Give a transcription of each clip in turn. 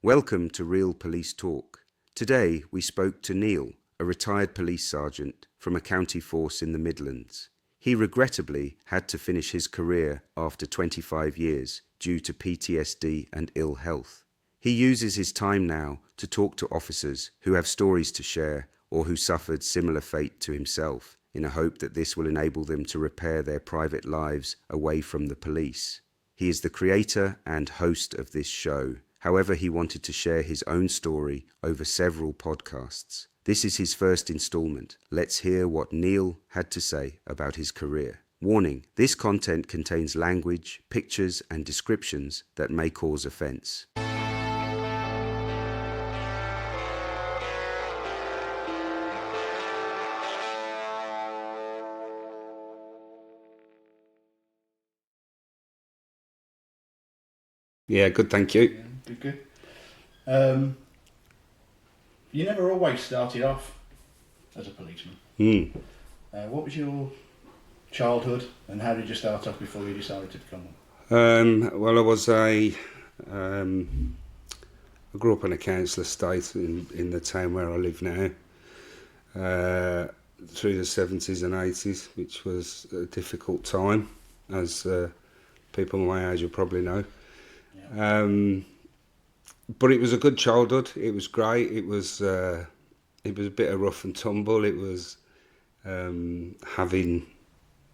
Welcome to Real Police Talk. Today we spoke to Neil, a retired police sergeant from a county force in the Midlands. He regrettably had to finish his career after 25 years due to PTSD and ill health. He uses his time now to talk to officers who have stories to share or who suffered similar fate to himself, in a hope that this will enable them to repair their private lives away from the police. He is the creator and host of this show. However, he wanted to share his own story over several podcasts. This is his first installment. Let's hear what Neil had to say about his career. Warning, this content contains language, pictures and descriptions that may cause offence. Yeah, good, thank you. Yeah, good. You never always started off as a policeman. What was your childhood, and how did you start off before you decided to become one? Well, I grew up on a council estate in the town where I live now, through the 70s and 80s, which was a difficult time, as people my age will probably know. Yeah. But it was a good childhood. It was great. It was a bit of rough and tumble. It was having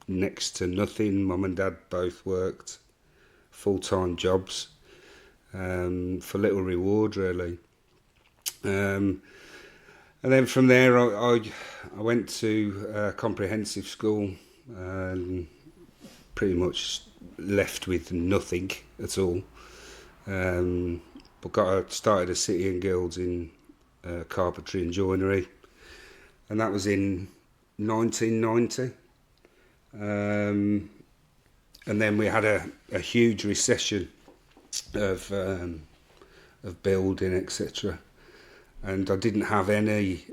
next to nothing. Mum and Dad both worked full-time jobs for little reward, really. And then from there, I went to comprehensive school and pretty much left with nothing at all. But started a City and Guilds in carpentry and joinery, and that was in 1990. And then we had a huge recession of building, etc. And I didn't have any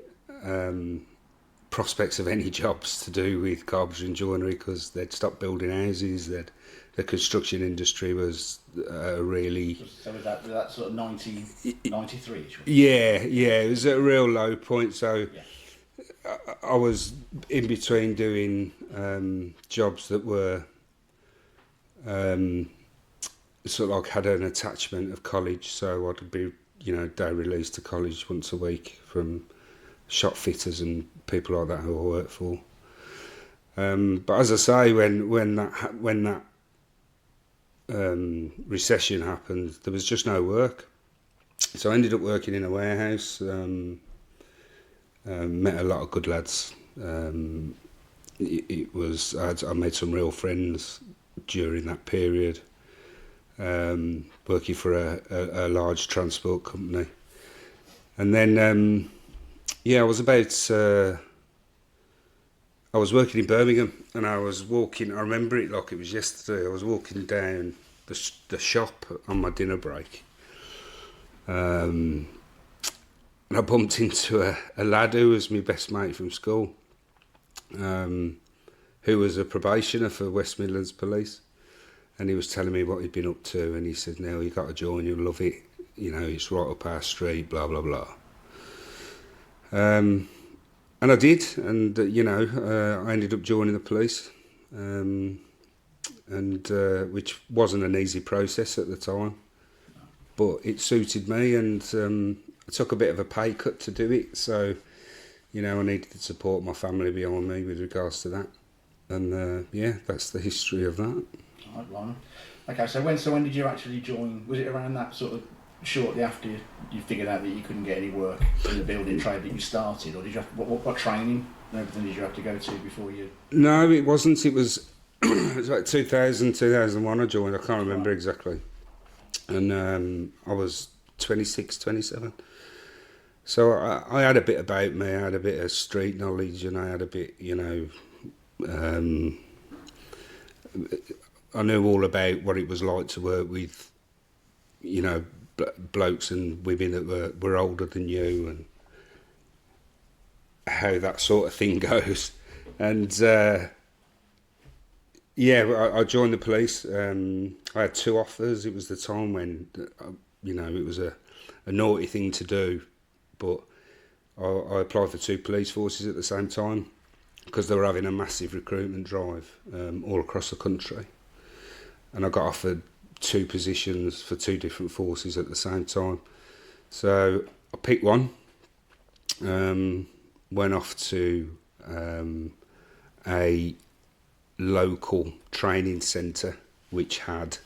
prospects of any jobs to do with carpentry and joinery because they'd stopped building houses. The construction industry was really... So was that sort of 93? Yeah, it was at a real low point. So Yeah. I was in between doing jobs that were sort of like had an attachment of college. So I'd be, day released to college once a week from shop fitters and people like that who I work for. But as I say, when that recession happened, there was just no work. So I ended up working in a warehouse. Met a lot of good lads. I made some real friends during that period. Working for a large transport company, and then I was working in Birmingham, and I was walking. I remember it like it was yesterday. I was walking down the shop on my dinner break, and I bumped into a lad who was my best mate from school, who was a probationer for West Midlands Police, and he was telling me what he'd been up to, and he said, "Neil, you got to join. You'll love it. It's right up our street. Blah blah blah." And I did, and I ended up joining the police, and which wasn't an easy process at the time, but it suited me, and I took a bit of a pay cut to do it. So, I needed to support my family behind me with regards to that, and that's the history of that. Right, blimey. Okay, so when did you actually join? Was it around that sort of shortly after you figured out that you couldn't get any work in the building trade that you started, or did you have, what training and everything did you have to go to before you? No, it wasn't. It was it was like 2000, 2001 I joined. I can't remember exactly, and I was 26, 27. So I had a bit about me. I had a bit of street knowledge, and I had a bit, I knew all about what it was like to work with, blokes and women that were older than you, and how that sort of thing goes. And I joined the police. I had two offers. It was the time when it was a a naughty thing to do, but I applied for 2 police forces at the same time because they were having a massive recruitment drive all across the country, and I got offered 2 positions for 2 different forces at the same time. So I picked one, went off to a local training centre which had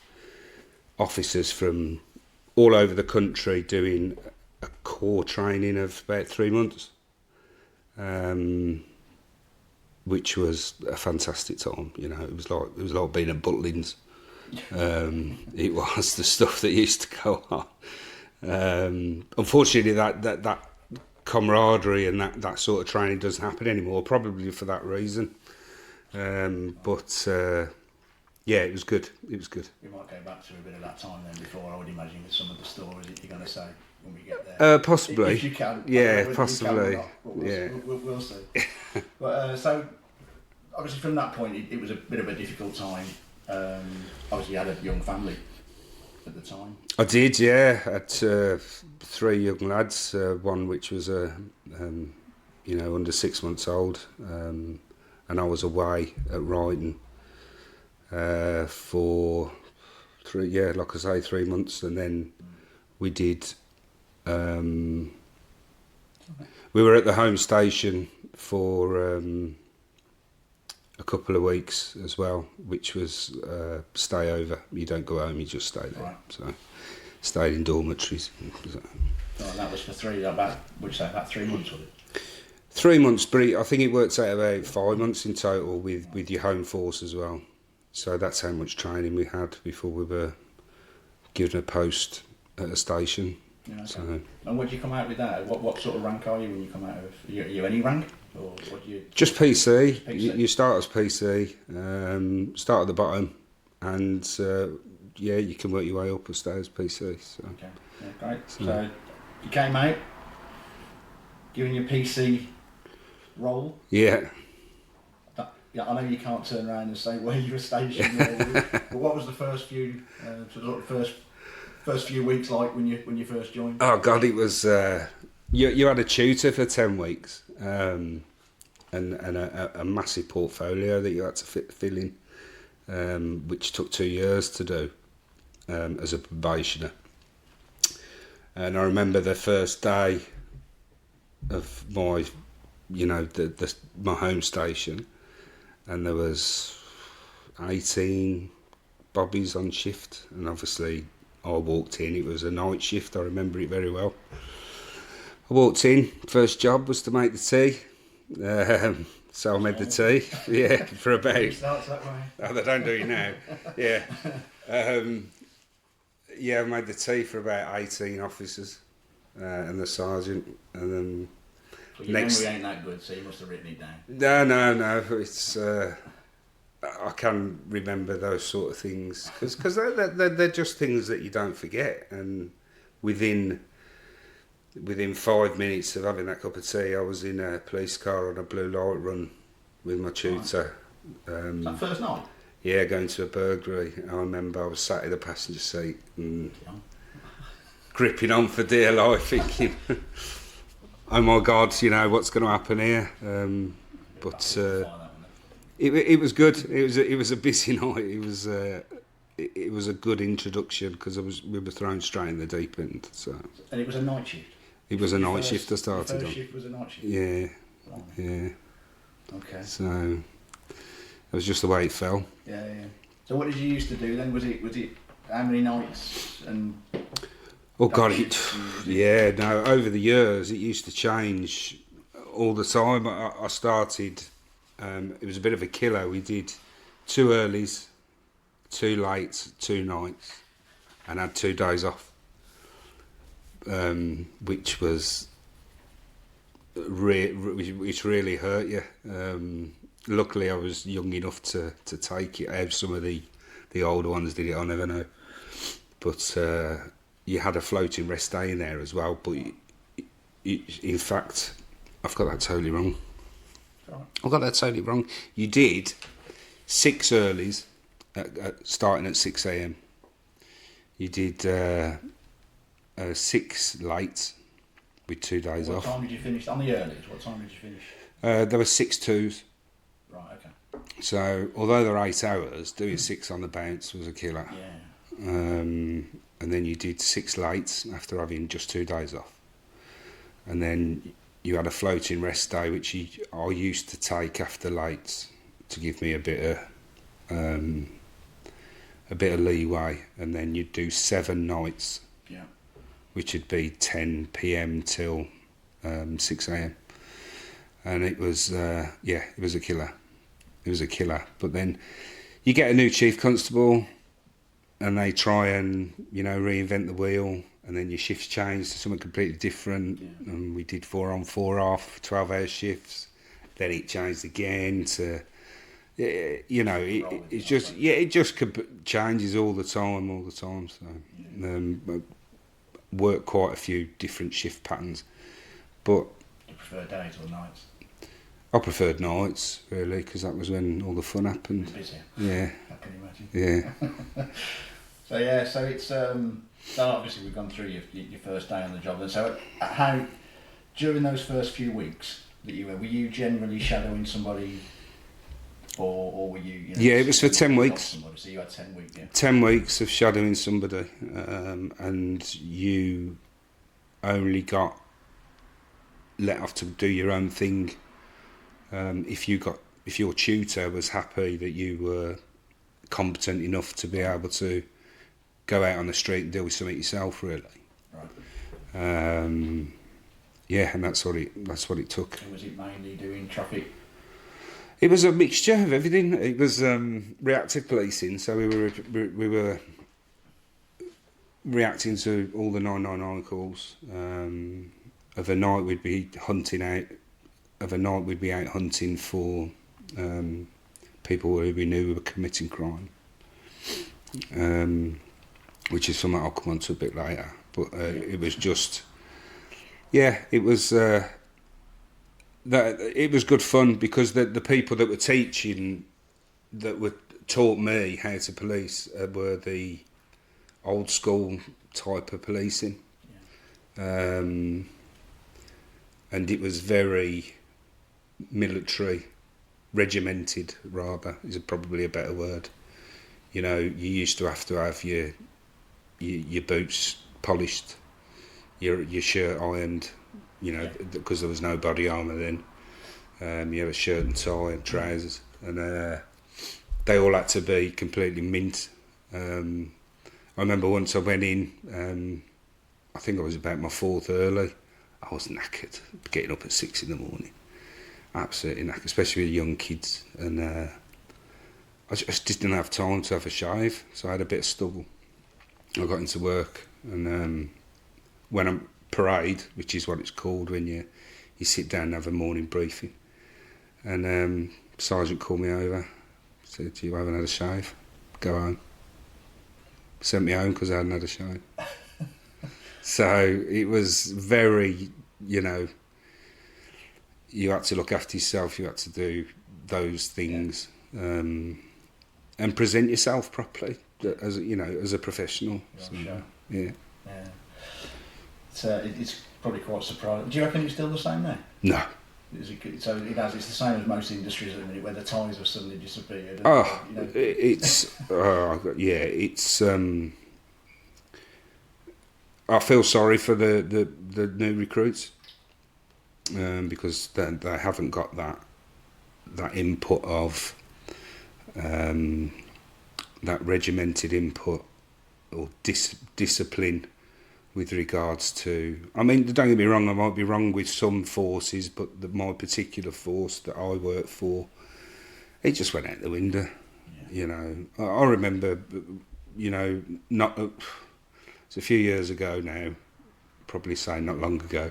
officers from all over the country doing a core training of about 3 months, which was a fantastic time. You know, it was like being at Butlins. It was the stuff that used to go on. Unfortunately, that camaraderie and that sort of training doesn't happen anymore, probably for that reason. But yeah, it was good. It was good. We might go back to a bit of that time then before, I would imagine, with some of the stories that you're going to say when we get there. Possibly. If you can. Yeah, possibly. You can or not, but Yeah. We'll see. But so, obviously from that point, it was a bit of a difficult time. Obviously you had a young family at the time. I did, yeah. I had 3 young lads, one which was under 6 months old, and I was away at Brighton for 3 months, and then we did. We were at the home station for a couple of weeks as well, which was stay over. You don't go home, you just stay there. Right. So stayed in dormitories. So. Oh, and that was for 3 months, was it? 3 months, but I think it works out about 5 months in total with your home force as well. So that's how much training we had before we were given a post at a station. Yeah, okay. So. And what did you come out with that? What sort of rank are you when you come out of? Are you any rank? Or what do you... Just PC. Just PC. You start as PC, start at the bottom, and you can work your way up and stay as PC. So. Okay, yeah, great. So you came out, given your PC role. Yeah. Yeah, I know you can't turn around and say where you were stationed, but what was the first few first few weeks like when you first joined? Oh God, it was. You had a tutor for 10 weeks, and a massive portfolio that you had to fill in, which took 2 years to do as a probationer. And I remember the first day of my, my home station, and there was 18 bobbies on shift, and obviously I walked in. It was a night shift. I remember it very well. I walked in. First job was to make the tea. So I made the tea. Yeah, for about. It starts that way. Oh, they don't do it now. Yeah. I made the tea for about 18 officers and the sergeant, and then. But your next. memory ain't that good, so you must have written it down. No. It's. I can remember those sort of things because they're just things that you don't forget. And within 5 minutes of having that cup of tea, I was in a police car on a blue light run with my tutor. Right. That first night? Yeah, going to a burglary. I remember I was sat in the passenger seat and gripping on for dear life, thinking, "Oh my God, what's going to happen here?" But. It was good. It was a busy night. It was a good introduction because we were thrown straight in the deep end. So. And it was a night shift. It was a night shift I started on. Your first shift was a night shift. Yeah. Right. Yeah. Okay. So it was just the way it fell. Yeah. So what did you used to do then? Was it how many nights and? Oh God! Over the years it used to change all the time. I started. It was a bit of a killer. We did 2 earlies, 2 lates, 2 nights, and had 2 days off, which was which really hurt you. Luckily, I was young enough to take it. How some of the older ones did it, I never know. But you had a floating rest day in there as well. But in fact, I've got that totally wrong. I got that totally wrong. You did 6 earlies, starting at 6 a.m. You did 6 late with 2 days What off. time did you finish? On the earlies, what time did you finish? There were 6 twos. Right, okay. So although they're 8 hours, doing 6 on the bounce was a killer. Yeah. And then you did 6 lates after having just 2 days off. And then you had a floating rest day, which I used to take after lates to give me a bit of leeway. And then you'd do 7 nights, Yeah. which would be 10 p.m. till 6 a.m. And it was it was a killer. It was a killer. But then you get a new chief constable, and they try and reinvent the wheel, and then your shifts change to something completely different. Yeah. And we did 4 on 4 off, 12-hour shifts. Then it changed again to, it's just it just changes all the time. So work quite a few different shift patterns, but You prefer days or nights? I preferred nights really, because that was when all the fun happened. Busier. Yeah, I can imagine. yeah. So it's so obviously we've gone through your first day on the job, and so how during those first few weeks that you were you generally shadowing somebody, or were you? Yeah, it was for 10 weeks. Somebody, so you had 10 weeks. Yeah. 10 weeks of shadowing somebody, and you only got let off to do your own thing if your tutor was happy that you were competent enough to be able to go out on the street and deal with something yourself, really. Right. And that's what it took. And was it mainly doing traffic? It was a mixture of everything. It was reactive policing, so we were reacting to all the 999 calls. Of a night we'd be hunting out. Of a night we'd be out hunting for people who we knew were committing crime, which is something I'll come on to a bit later. But it was just, it was. That it was good fun, because the people that were teaching, taught me how to police, were the old school type of policing, and it was very military, regimented rather is probably a better word. You used to have your boots polished, your shirt ironed. Because there was no body armour then. You had a shirt and tie and trousers, and they all had to be completely mint. I remember once I went in, I think I was about my 4th early. I was knackered, getting up at 6 in the morning. Absolutely knackered, especially with young kids. And I just didn't have time to have a shave, so I had a bit of stubble. I got into work, and when I'm parade, which is what it's called when you sit down and have a morning briefing, and Sergeant called me over, said, "You haven't had a shave, go home." Sent me home because I hadn't had a shave. So it was very, you had to look after yourself, you had to do those things, and present yourself properly as a professional. Yeah, So, sure. yeah. It's probably quite surprising. Do you reckon it's still the same there? No. Is it, so it's the same as most industries at the minute, where the ties have suddenly disappeared. It's I feel sorry for the new recruits, because they haven't got that input of that regimented input or discipline with regards to, don't get me wrong, I might be wrong with some forces, but my particular force that I work for, it just went out the window. Yeah. I remember, it's a few years ago now, probably say not long ago,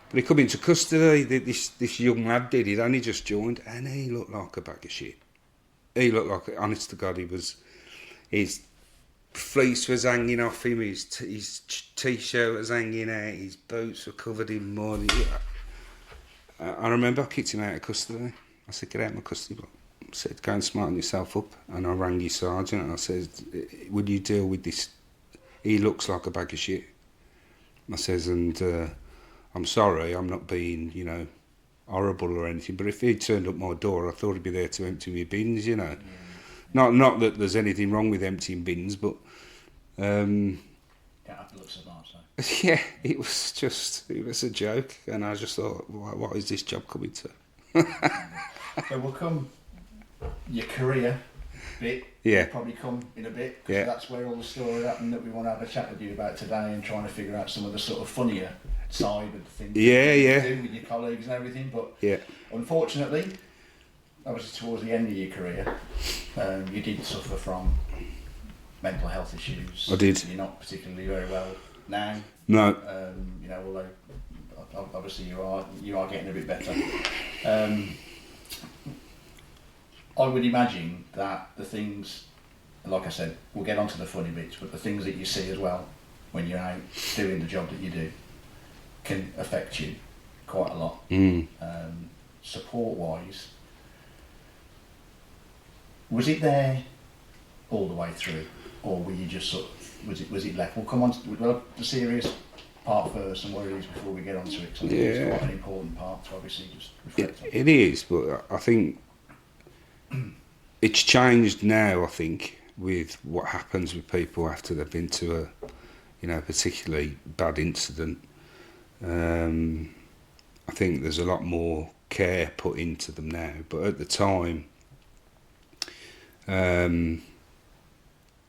but he come into custody, this young lad did, he'd only just joined, and he looked like a bag of shit. He looked like, honest to God, his fleece was hanging off him, his t-shirt was hanging out, his boots were covered in mud. I remember I kicked him out of custody. I said, "Get out of my custody." I said, "Go and smarten yourself up." And I rang your sergeant and I said, "Would you deal with this? He looks like a bag of shit." I says, and I'm sorry, I'm not being, you know, horrible or anything, but if he'd turned up my door, I thought he'd be there to empty my bins, you know. Not that there's anything wrong with emptying bins, but Don't have to look so smart, so. yeah, it was a joke, and I just thought, what is this job coming to? So we'll come your career bit. Yeah. Will probably come in a bit, because Yeah. that's where all the story happened that we want to have a chat with you about today, and trying to figure out some of the sort of funnier side of the things Yeah, you yeah. do with your colleagues and everything. But Yeah, unfortunately, obviously towards the end of your career, you did suffer from mental health issues. I did. You're not particularly very well now. no, You know, although obviously you are getting a bit better. I would imagine that the things, like I said, we'll get onto the funny bits, but the things that you see as well when you're out doing the job that you do can affect you quite a lot. Support-wise, was it there all the way through, or were you just sort of, was it left? We'll come on to the serious part first and what it is before we get onto it, 'cause I think it's Yeah. quite an important part to obviously just reflect on. it is, but I think it's changed now, I think, with what happens with people after they've been to a, you know, particularly bad incident. I think there's a lot more care put into them now, but at the time,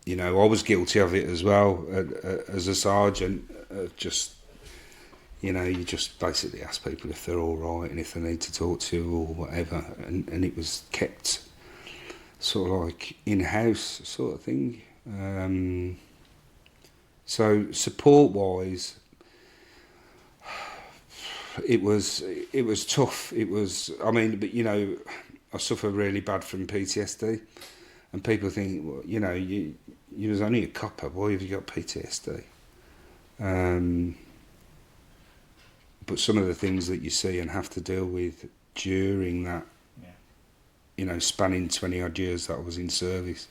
you know, I was guilty of it as well as a sergeant. Just, you know, you just basically ask people if they're all right and if they need to talk to you or whatever, and it was kept sort of like in-house sort of thing. So support-wise, it was tough. It was, I mean, but you know, I suffer really bad from PTSD, and people think, well, you know, you was only a copper. Why have you got PTSD? But some of the things that you see and have to deal with during that, Yeah. you know, spanning 20 odd years that I was in service,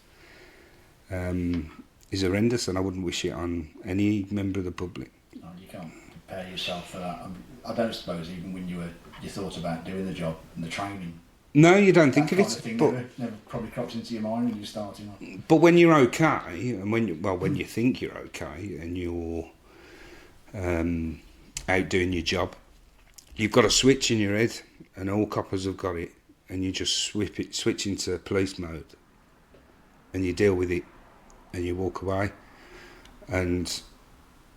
is horrendous, and I wouldn't wish it on any member of the public. No, you can't prepare yourself for that. I don't suppose even when you thought about doing the job and the training. No, you don't think that of kind it, thing but never probably crops into your mind when you're starting off. but when you're okay, and when you think you're okay, and you're out doing your job, you've got a switch in your head, and all coppers have got it, and you just switch into police mode, and you deal with it, and you walk away, and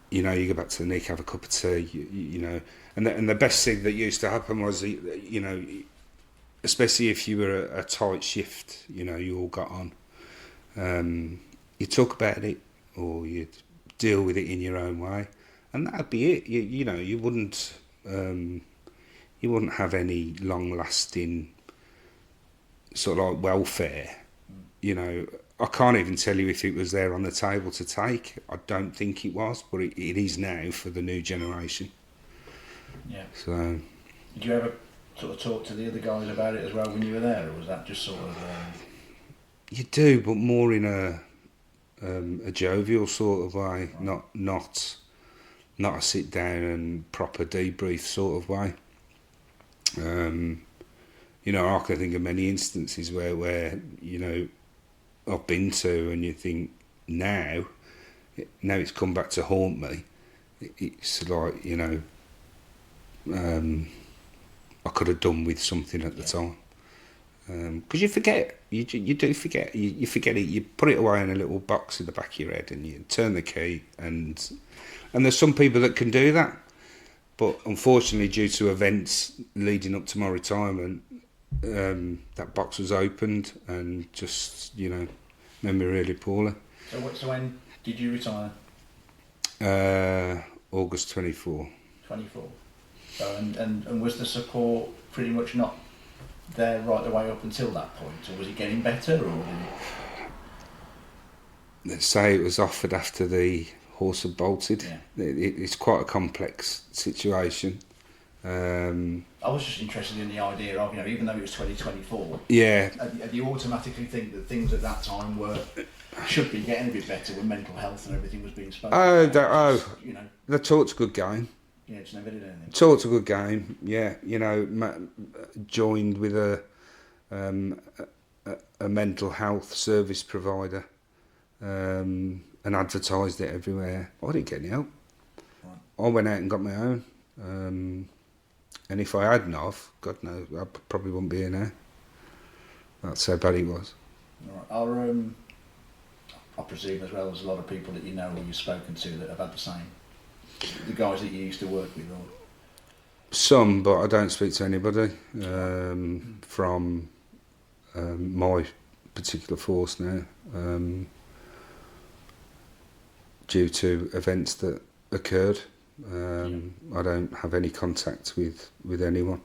you know, you go back to the nick, have a cup of tea, you know, and the best thing that used to happen was, you know, especially if you were a tight shift, you know, you all got on, you talk about it, or you'd deal with it in your own way, and that'd be it. You know, you wouldn't have any long-lasting sort of like welfare. You know, I can't even tell you if it was there on the table to take. I don't think it was, but it is now for the new generation. Yeah. So, Did you ever sort of talk to the other guys about it as well when you were there, or was that just sort of? you do, but more in a jovial sort of way, not a sit down and proper debrief sort of way. You know, I can think of many instances where you know, I've been to, and you think now it's come back to haunt me. It's like, you know, I could have done with something at the time. Because you forget, you do forget, you forget it, you put it away in a little box in the back of your head, and you turn the key, and there's some people that can do that, but unfortunately due to events leading up to my retirement, that box was opened and just, you know, made me really poorly. So when did you retire? August 24. 24. So and was the support pretty much not there right the way up until that point, or was it getting better, or did it? Let's say it was offered after the horse had bolted. Yeah. It's quite a complex situation. I was just interested in the idea of, you know, even though it was 2024, Yeah, had you automatically think that things at that time were should be getting a bit better when mental health and everything was being spoken Oh, about. You know, the talk's a good game. yeah, just never did anything. Talk's a good game. Yeah, you know, joined with a mental health service provider, and advertised it everywhere. I didn't get any help. Right. I went out and got my own. And if I hadn't have, God knows, I probably wouldn't be here now. That's how bad it was. All right. I presume as well as a lot of people that you know or you've spoken to that have had the same. The guys that you used to work with, or Some, but I don't speak to anybody from my particular force now, due to events that occurred. I don't have any contact with anyone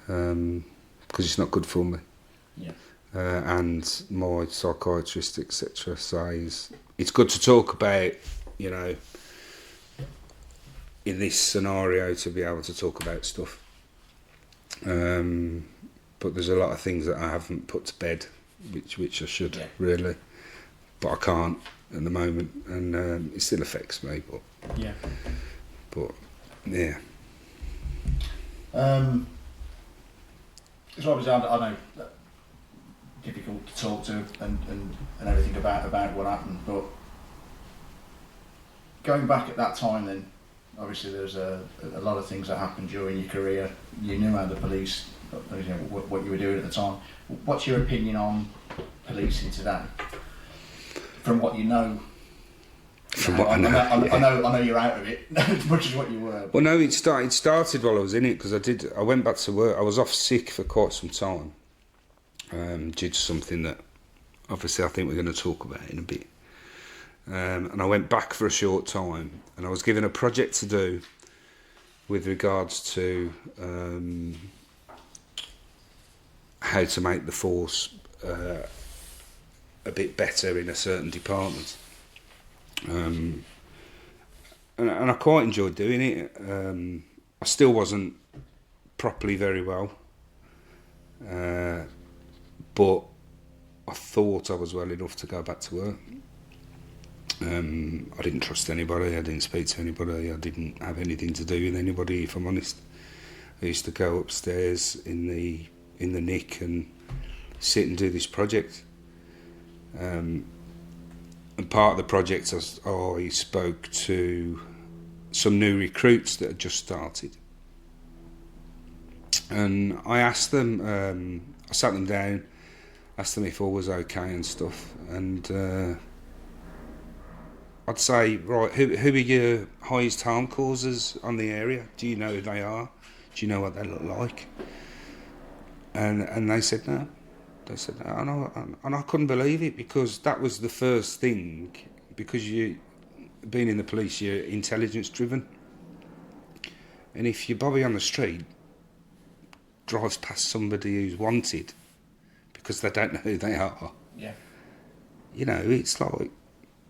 because it's not good for me. yeah, And my psychiatrist, etc., says it's good to talk about, you know, in this scenario to be able to talk about stuff. But there's a lot of things that I haven't put to bed, which I should, Yeah. really, but I can't at the moment, and it still affects me. yeah. But yeah. It's obviously I know that difficult to talk to and everything about what happened, but going back at that time, then obviously there's a lot of things that happened during your career. You knew how the police, you know, what you were doing at the time. What's your opinion on policing today? From what you know. From what I know, I know you're out of it as much as what you were. Well, no, it started while I was in it because I went back to work. I was off sick for quite some time due to something that obviously I think we're going to talk about in a bit. And I went back for a short time, and I was given a project to do with regards to how to make the force a bit better in a certain department. And I quite enjoyed doing it. I still wasn't properly very well, but I thought I was well enough to go back to work. I didn't trust anybody, I didn't speak to anybody, I didn't have anything to do with anybody, if I'm honest. I used to go upstairs in the nick and sit and do this project. And part of the project, I spoke to some new recruits that had just started. And I asked them, I sat them down, asked them if all was okay and stuff. And I'd say, right, who are your highest harm causers on the area? Do you know who they are? Do you know what they look like? And they said no. They said no, and I couldn't believe it, because that was the first thing. Because being in the police, you're intelligence driven, and if your bobby on the street drives past somebody who's wanted because they don't know who they are, Yeah. you know, it's like,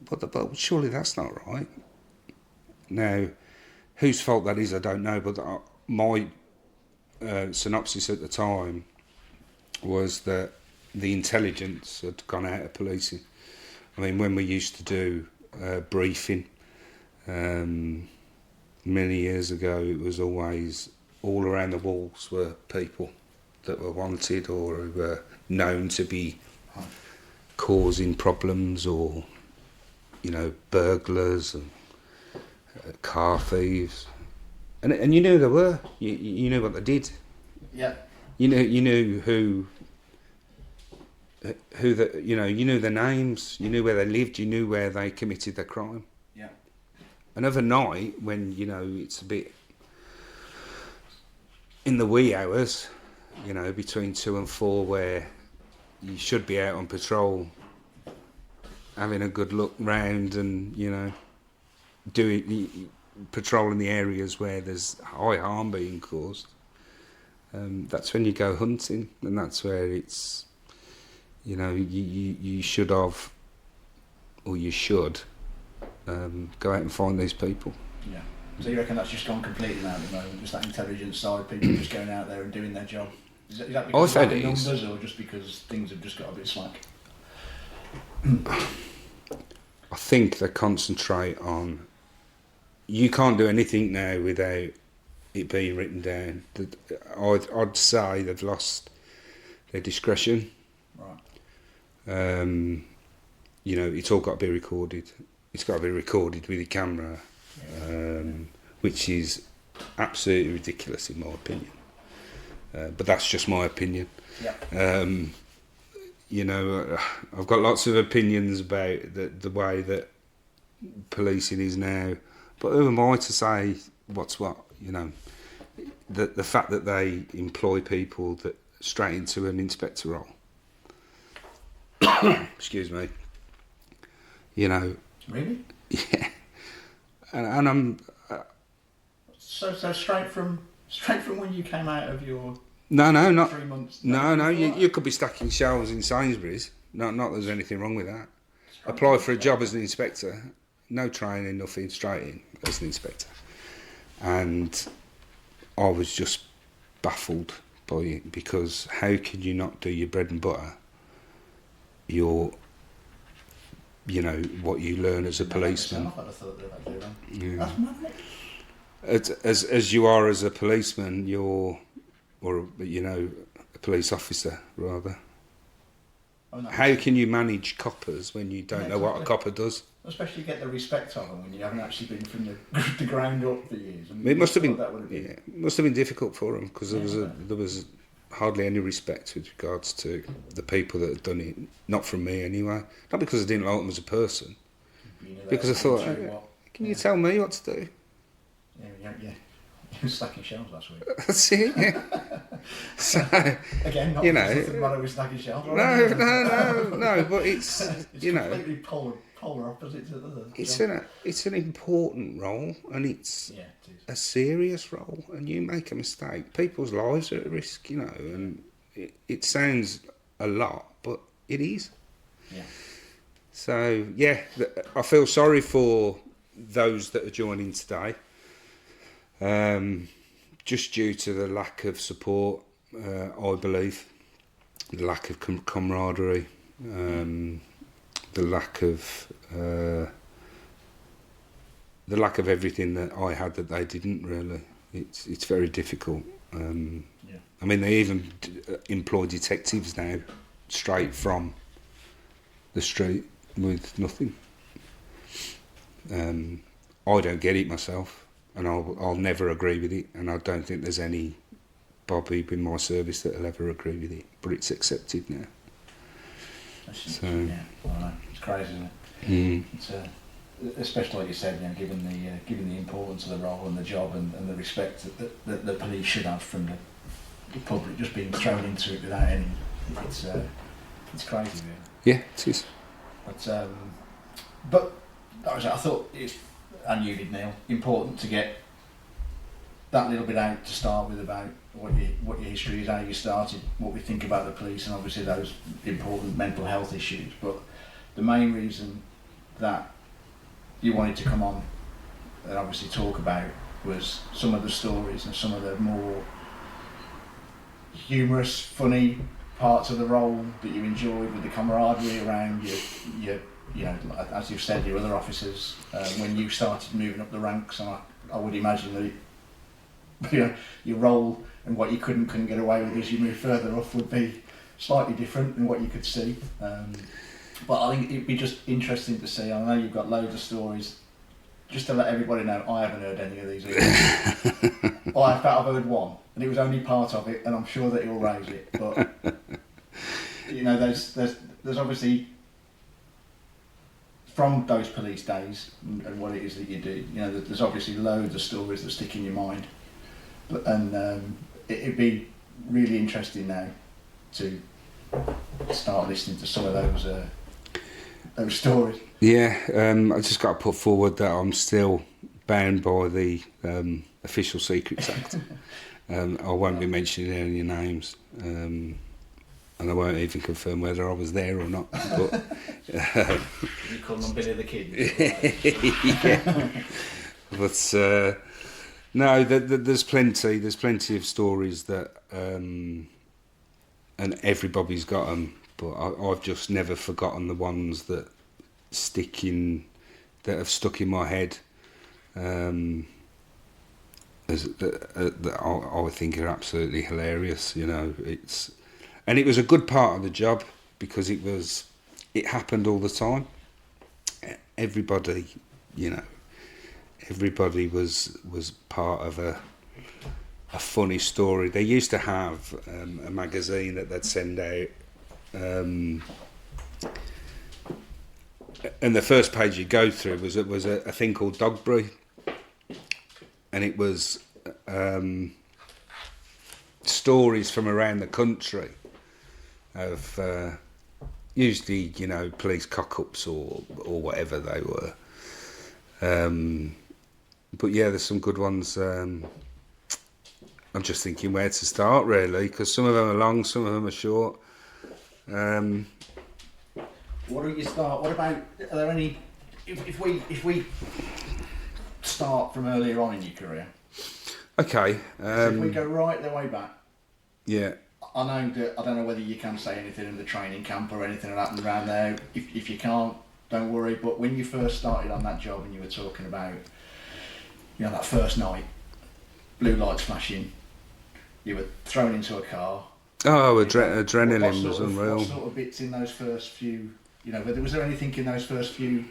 but surely that's not right. Now, whose fault that is, I don't know, but my synopsis at the time was that the intelligence had gone out of policing. I mean, when we used to do briefing many years ago, it was always all around the walls were people that were wanted or who were known to be causing problems, or, you know, burglars and car thieves, and you knew they were. You knew what they did. Yeah. You knew who you knew their names. You knew where they lived. You knew where they committed their crime. Yeah. And overnight, when, you know, it's a bit in the wee hours, you know, between 2 and 4, where you should be out on patrol, having a good look round, and, you know, patrolling the areas where there's high harm being caused. That's when you go hunting, and that's where it's, you know, you should have, or you should go out and find these people. Yeah. So you reckon that's just gone completely now at the moment? Just that intelligence side, people just going out there and doing their job? Is that because of the numbers, or just because things have just got a bit slack? I think they concentrate on. You can't do anything now without it being written down. I'd say they've lost their discretion. Right. You know, it's all got to be recorded. It's got to be recorded with your camera, which is absolutely ridiculous in my opinion. But that's just my opinion. Yeah. You know, I've got lots of opinions about the way that policing is now, but who am I to say what's what? You know, the fact that they employ people that straight into an inspector role. Excuse me. You know. Really? Yeah. And I'm. So straight from when you came out of your Not 3 months. No. You could be stacking shelves in Sainsbury's. Not there's anything wrong with that. Apply for a job as an inspector. No training, nothing. Straight in as an inspector. And I was just baffled by it, because how can you not do your bread and butter? You know what you learn as a policeman. I'd have thought they'd do that. Yeah. That's mad. As you are as a policeman, or you know, a police officer rather. Oh, no. How can you manage coppers when you don't know what a copper does? Especially get the respect of them when you haven't actually been from the ground up for years. I mean, It must have been, that would have been. yeah, it must have been difficult for them, because Yeah, there was hardly any respect with regards to the people that had done it. Not from me anyway. Not because I didn't like them as a person, You know, because I thought, through what- can you tell me what to do? Yeah. You were stacking shelves last week. That's it. Yeah. So Again, not you know, nothing wrong with stacking shelves. no. But it's It's you know, completely polar opposite to the other. it's an important role, and it's Yeah, it is. a serious role, and you make a mistake, people's lives are at risk, you know, and it sounds a lot, but it is. Yeah. So, yeah, I feel sorry for those that are joining today, just due to the lack of support, I believe, the lack of camaraderie, the lack of everything that I had that they didn't really. It's very difficult. Yeah. I mean, they even employ detectives now, straight from the street with nothing. I don't get it myself, and I'll never agree with it, and I don't think there's any Bobby in my service that'll ever agree with it. But it's accepted now. So Yeah, I know. It's crazy, isn't it? It's, especially like you said, you know, given the importance of the role and the job and the respect that the police should have from the public, just being thrown into it without any. It's crazy, really. yeah, it is. But that was it. I thought it's, and you did, Neil, important to get that little bit out to start with about what your history is, how you started, what we think about the police, and obviously those important mental health issues. But the main reason that you wanted to come on and obviously talk about was some of the stories and some of the more humorous, funny parts of the role that you enjoyed, with the camaraderie around your you know, as you've said, your other officers, when you started moving up the ranks. And I would imagine that your role and what you couldn't get away with as you move further up would be slightly different than what you could see. But I think it'd be just interesting to see. I know you've got loads of stories. Just to let everybody know, I haven't heard any of these either. I've heard one, and it was only part of it, and I'm sure that he'll raise it. But you know, there's obviously, from those police days and what it is that you do, you know, there's obviously loads of stories that stick in your mind. But it'd be really interesting now to start listening to some of those stories. Yeah, I just got to put forward that I'm still bound by the Official Secrets Act. I won't be mentioning any names, and I won't even confirm whether I was there or not. But You call them Billy the Kid. yeah. But no, there's plenty of stories that, and everybody's got them. but I've just never forgotten the ones that have stuck in my head. That I think are absolutely hilarious. You know, and it was a good part of the job because it happened all the time. Everybody, you know, everybody was part of a funny story. They used to have a magazine that they'd send out, and the first page you go through was a thing called Dogberry, and it was stories from around the country of usually, you know, police cock-ups or whatever they were. But yeah, there's some good ones. I'm just thinking where to start, really, because some of them are long, some of them are short. What do you start? What about? Are there any? If we start from earlier on in your career, Okay. so if we go right the way back, Yeah. I know that I don't know whether you can say anything in the training camp or anything that happened around there. If you can't, don't worry. But when you first started on that job and you were talking about, you know, that first night, blue lights flashing, you were thrown into a car. Oh, adrenaline was unreal. What sort of bits in those first few, you know, was there anything in those first few,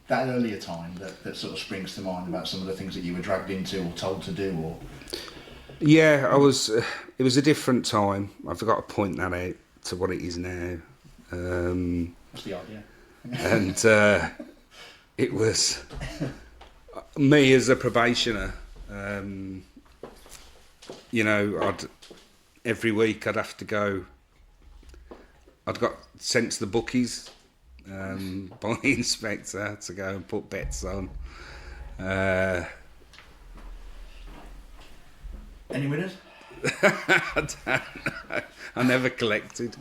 that earlier time that sort of springs to mind about some of the things that you were dragged into or told to do? Or Yeah, it was a different time. I've got to point that out to what it is now. What's the idea? And it was me as a probationer. You know, every week I'd have to go. I'd got sent to the bookies by the inspector to go and put bets on. Any winners? I don't know. I never collected.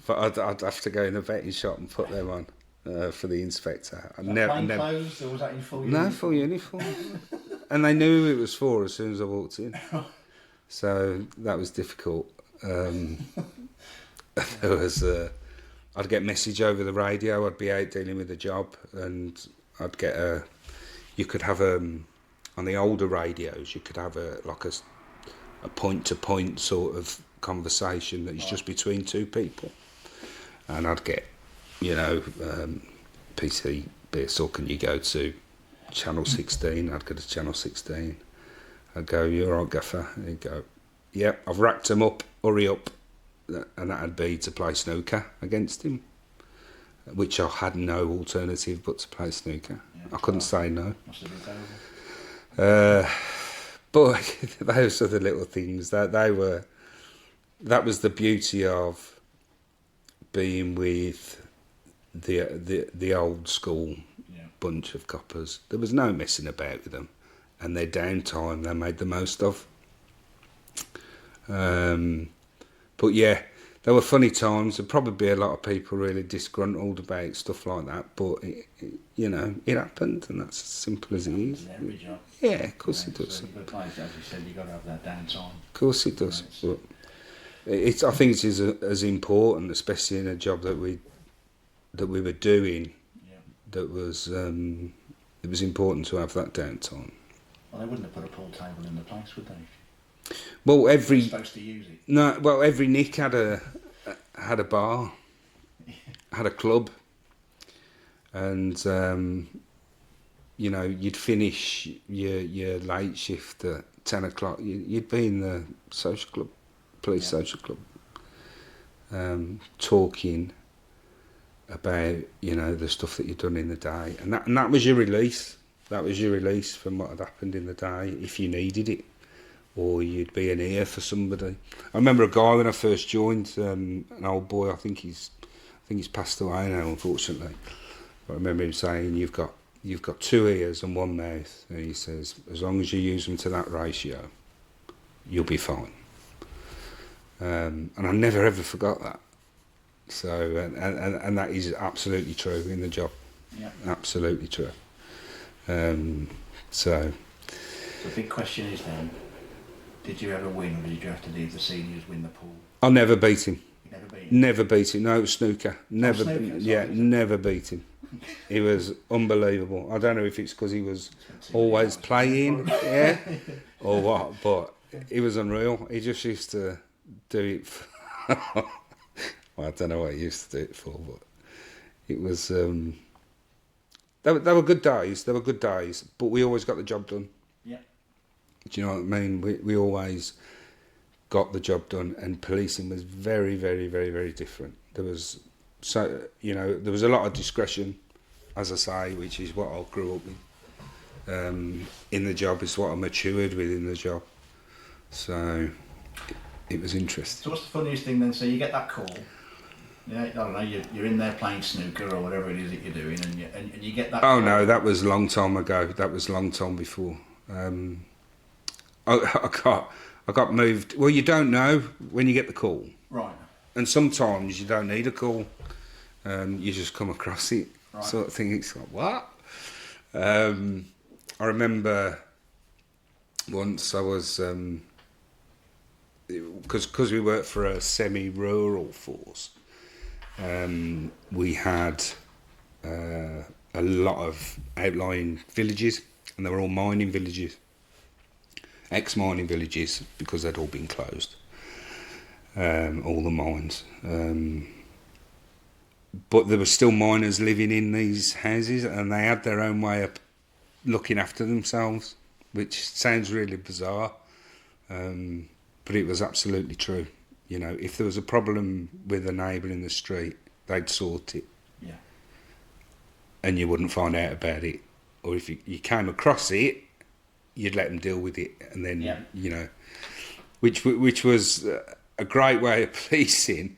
But I'd have to go in the betting shop and put them on for the inspector. Plain clothes, or was that in full uniform? No, full uniform. And they knew who it was for as soon as I walked in. So that was difficult. There was I'd get message over the radio. I'd be out dealing with the job, and I'd get you could have on the older radios, you could have a point-to-point sort of conversation that's just between two people. And I'd get, you know, PT Beersall, can you go to Channel 16? I'd go to Channel 16. I'd go, you're all right, Gaffer. And he'd go, yep, I've racked him up, hurry up. And that'd be to play snooker against him, which I had no alternative but to play snooker. Yeah, I couldn't say no. Must have been terrible. But those are the little things that was the beauty of being with the old school bunch of coppers. There was no messing about with them, and their downtime they made the most of. But yeah, there were funny times. There'd probably be a lot of people really disgruntled about stuff like that, but you know, it happened, and that's as simple as it is. Every job. Yeah, of course it does. So as you said, you've got to have that downtime. Of course it does. But I think it is as important, especially in a job that we were doing. Yeah. That was it was important to have that downtime. Well, they wouldn't have put a pool table in the place, would they? Well, They're supposed to use it. No, well, every nick had a bar, had a club, and you know, you'd finish your late shift at 10 o'clock. You'd be in the social club, police social club, talking about, you know, the stuff that you'd done in the day, and that was your release. That was your release from what had happened in the day, if you needed it, or you'd be an ear for somebody. I remember a guy when I first joined, an old boy. I think he's passed away now, unfortunately. But I remember him saying, "You've got 2 ears and 1 mouth," and he says, "As long as you use them to that ratio, you'll be fine." And I never ever forgot that. So, and that is absolutely true in the job. Yeah. Absolutely true. So The big question is then, did you ever win, or did you have to leave the seniors win the pool? I never beat him. never beat him. Never beat him. No, it was snooker. Never. snooker, Yeah, sorry. never beat him. He was unbelievable. I don't know if it's because he was always playing, yeah, or what, but he was unreal. He just used to do it. Well, I don't know what he used to do it for, but it was. They were good days. They were good days, but we always got the job done. Yeah. Do you know what I mean? We always got the job done, and policing was very, very, very, very different. There was there was a lot of discretion, as I say, which is what I grew up with. In the job, it's what I matured with in the job. So it was interesting. So what's the funniest thing then? So you get that call. Yeah, I don't know. You're in there playing snooker or whatever it is that you're doing, and you get that. Oh call. no, that was a long time ago. That was a long time before. I got moved. Well, you don't know when you get the call, Right. and sometimes you don't need a call. You just come across it, Right. sort of thing. It's like what? I remember once I was because we worked for a semi-rural force. We had a lot of outlying villages, and they were all mining villages, ex-mining villages, because they'd all been closed, all the mines. But there were still miners living in these houses, and they had their own way of looking after themselves, which sounds really bizarre, but it was absolutely true. You know, if there was a problem with a neighbour in the street, they'd sort it. Yeah. And you wouldn't find out about it. Or if you came across it, you'd let them deal with it. And then, Yeah. you know, which was a great way of policing,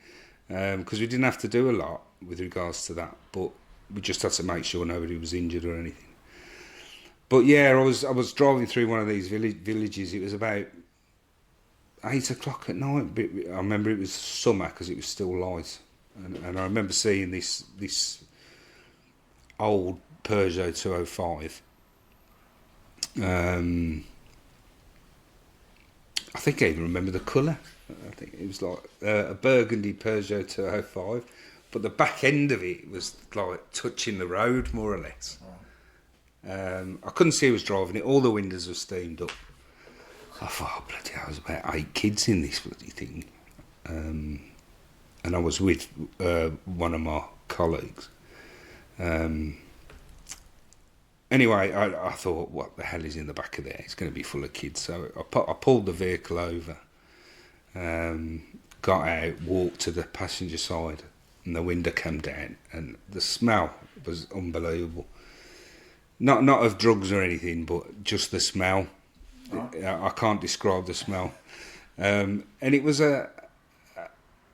because we didn't have to do a lot with regards to that, but we just had to make sure nobody was injured or anything. But yeah, I was driving through one of these villages. It was about 8 o'clock at night. I remember it was summer because it was still light, and I remember seeing this old Peugeot 205. I think I even remember the colour. I think it was like a burgundy Peugeot 205, but the back end of it was like touching the road more or less. I couldn't see who was driving it. All the windows were steamed up. I thought, oh, bloody hell, there's about 8 kids in this bloody thing. And I was with one of my colleagues. Anyway, I thought, what the hell is in the back of there? It's going to be full of kids. So I pulled the vehicle over, got out, walked to the passenger side, and the window came down, and the smell was unbelievable. Not of drugs or anything, but just the smell. Right. I can't describe the smell. And it was an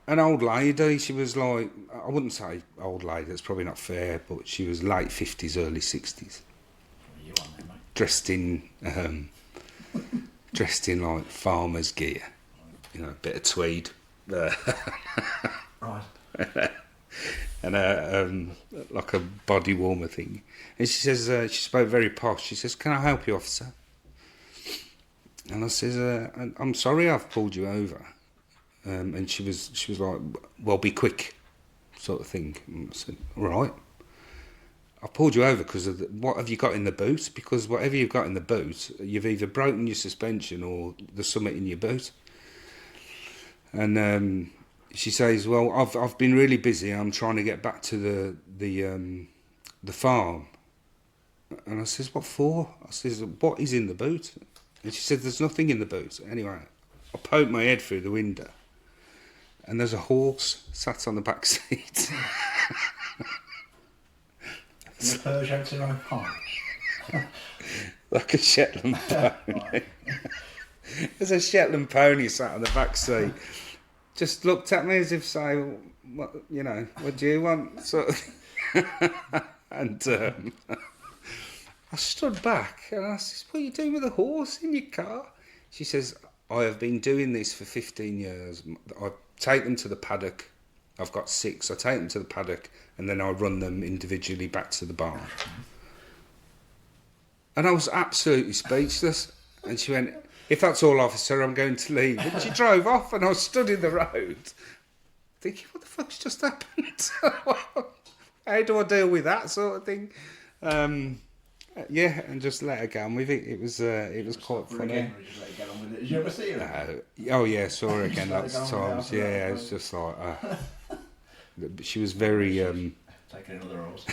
old lady. She was like, I wouldn't say old lady, that's probably not fair, but she was late 50s, early 60s. What are you on there, mate? Dressed in like farmer's gear, you know, a bit of tweed. Right. And like a body warmer thing. And she says, she spoke very posh. She says, "Can I help you, officer?" And I says, "I'm sorry, I've pulled you over." And she was like, "Well, be quick," sort of thing. And I said, "All right. I pulled you over because of what have you got in the boot? Because whatever you've got in the boot, you've either broken your suspension or there's something in your boot." And she says, "Well, I've been really busy. I'm trying to get back to the farm." And I says, "What for?" I says, "What is in the boot?" And she said, "There's nothing in the boot." Anyway, I poked my head through the window, and there's a horse sat on the back seat. The Peugeot 205. Like a Shetland pony. There's a Shetland pony sat on the back seat. Just looked at me as if saying, "What, you know, what do you want?" Sort of thing. And I stood back and I said, "What are you doing with a horse in your car?" She says, "I have been doing this for 15 years. I take them to the paddock. I've got 6. I take them to the paddock and then I run them individually back to the barn." And I was absolutely speechless. And she went, "If that's all, officer, I'm going to leave." And she drove off and I was stood in the road. thinking, what the fuck's just happened? How do I deal with that sort of thing? Yeah, and just let her get on with it. It was quite Or funny. again, or just let you get on with it. Did you ever see her? Oh yeah, saw her again Just lots of let her go on times. with it Yeah, after it's that. just like she was very. Taking another rose.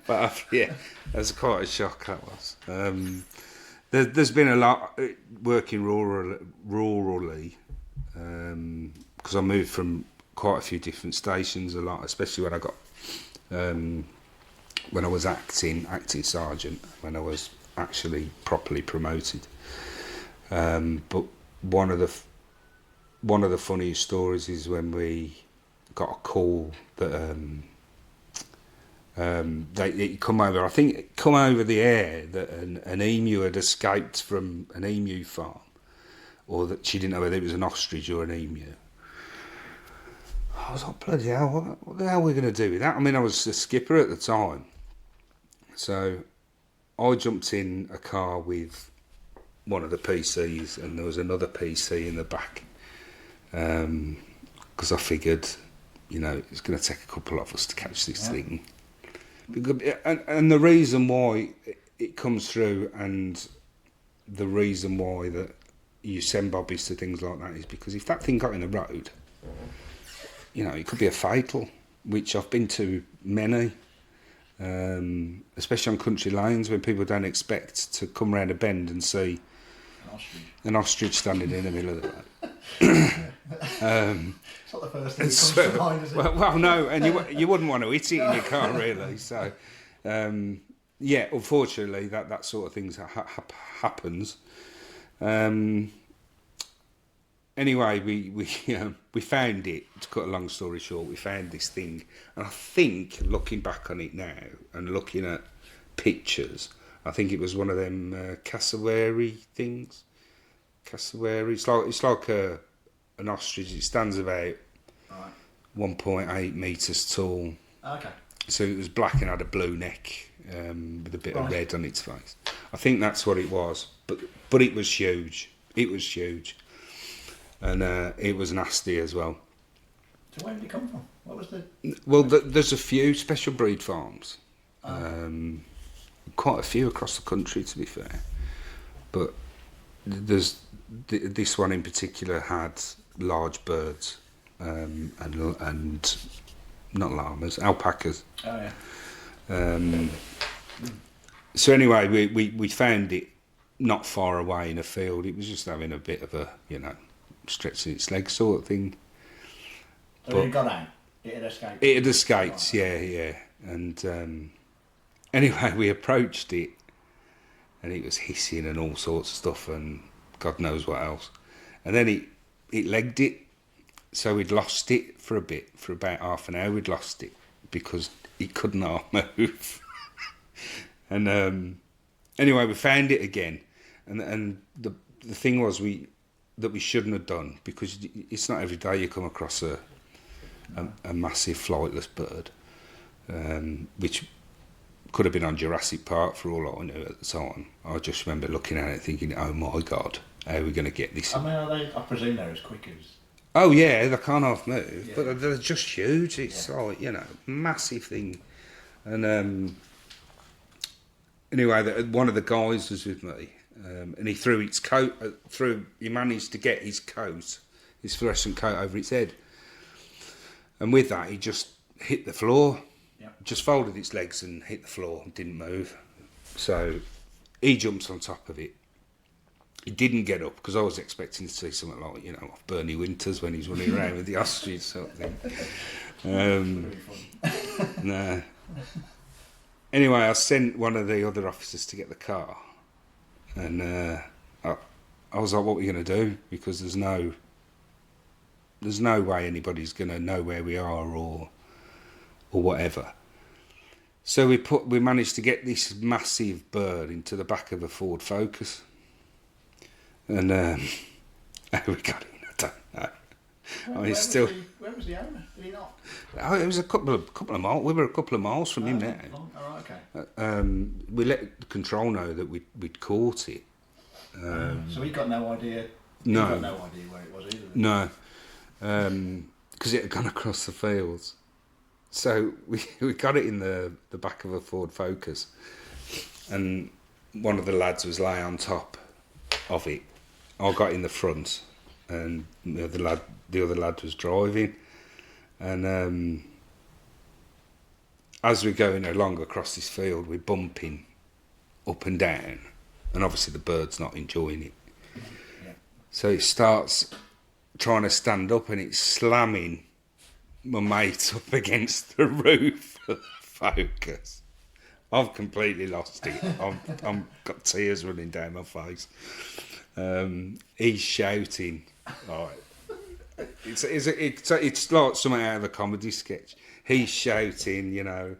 But yeah, that was quite a shock. That was. There's been a lot working rurally because I moved from quite a few different stations a lot, especially when I got when I was acting sergeant, when I was actually properly promoted. But one of the funniest stories is when we got a call that it come over. I think it come over the air that an emu had escaped from an emu farm, or that she didn't know whether it was an ostrich or an emu. I was like, bloody hell, what the hell are we going to do with that? I mean, I was the skipper at the time, so I jumped in a car with one of the PCs, and there was another PC in the back, because I figured, it's going to take a couple of us to catch this thing. And the reason why it comes through, and the reason why that you send bobbies to things like that, is because if that thing got in the road, it could be a fatal, which I've been to many, especially on country lanes when people don't expect to come round a bend and see an ostrich standing in the middle of the road. It's not the first thing that comes to mind, is it? Well, no, and you wouldn't want to hit it in your car, really. So, yeah, unfortunately, that sort of thing happens. Anyway, we found it. To cut a long story short, we found this thing, and I think, looking back on it now and looking at pictures, I think it was one of them cassowary things. Cassowary. It's like an ostrich. It stands about 1.8 metres tall. Okay. So it was black and had a blue neck with a bit of red on its face. I think that's what it was. But it was huge. It was huge. And it was nasty as well. So where did it come from? What was the... Well, there's a few special breed farms. Quite a few across the country, to be fair. But there's this one in particular had large birds and not llamas, alpacas. Oh, yeah. So anyway, we found it not far away in a field. It was just having a bit of a, stretching its legs sort of thing. So it got out? It had escaped? It had escaped, yeah. And anyway, we approached it, and it was hissing and all sorts of stuff, and God knows what else. And then it legged it, so we'd lost it for a bit, for about half an hour. We'd lost it because it couldn't half move. And anyway, we found it again, and the thing was that we shouldn't have done, because it's not every day you come across a massive flightless bird, which could have been on Jurassic Park for all I knew at the time. I just remember looking at it thinking, oh my God, how are we going to get this? I mean, I presume they're as quick as... Oh yeah, they can't half move, Yeah. but they're just huge. It's like, massive thing. And anyway, one of the guys was with me, and he threw its coat he managed to get his fluorescent coat over its head, and with that he just hit the floor. Just folded its legs and hit the floor and didn't move. So he jumps on top of it. He didn't get up, because I was expecting to see something like, off Bernie Winters when he's running around with the ostrich sort of thing. No. Anyway, I sent one of the other officers to get the car, and I was like, what are we going to do? Because there's no way anybody's going to know where we are or whatever. So we managed to get this massive bird into the back of a Ford Focus, and how we got in, I don't know. Where was the owner? Did he not? Oh, it was a couple of miles. We were a couple of miles from him now. Oh, right, okay. We let the control know that we'd caught it. So he got no idea. No. He got no idea where it was either. No, because it had gone across the fields. So we got it in the back of a Ford Focus, and one of the lads was laying on top of it. I got in the front, and the other lad was driving, and as we're going along across this field, we're bumping up and down, and obviously the bird's not enjoying it. Yeah. So it starts trying to stand up, and it's slamming my mate up against the roof of the Focus. I've completely lost it. I'm got tears running down my face. He's shouting. It's like something out of a comedy sketch. He's shouting, you know,